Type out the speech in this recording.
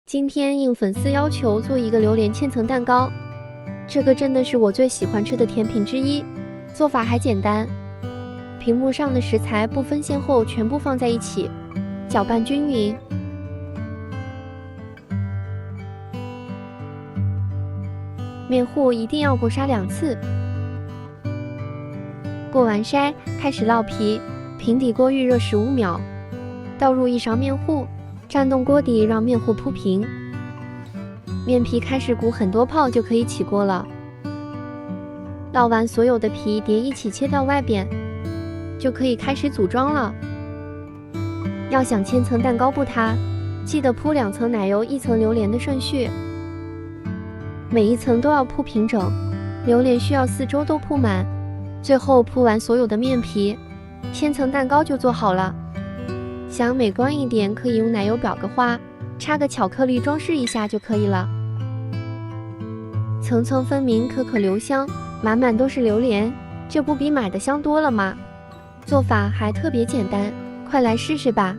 今天应粉丝要求做一个榴莲千层蛋糕，这个真的是我最喜欢吃的甜品之一，做法还简单。屏幕上的食材不分先后全部放在一起，搅拌均匀。面糊一定要过筛2次。过完筛，开始烙皮，平底锅预热15秒，倒入1勺面糊。 转动锅底，让面糊铺平，面皮开始鼓很多泡就可以起锅了。烙完所有的皮叠一起切到外边，就可以开始组装了。要想千层蛋糕不塌，记得铺2层奶油1层榴莲的顺序，每一层都要铺平整，榴莲需要4周都铺满，最后铺完所有的面皮，千层蛋糕就做好了。 想美观一点，可以用奶油裱个花，插个巧克力装饰一下就可以了。层层分明，可可留香，满满都是榴莲，这不比买的香多了吗？做法还特别简单，快来试试吧！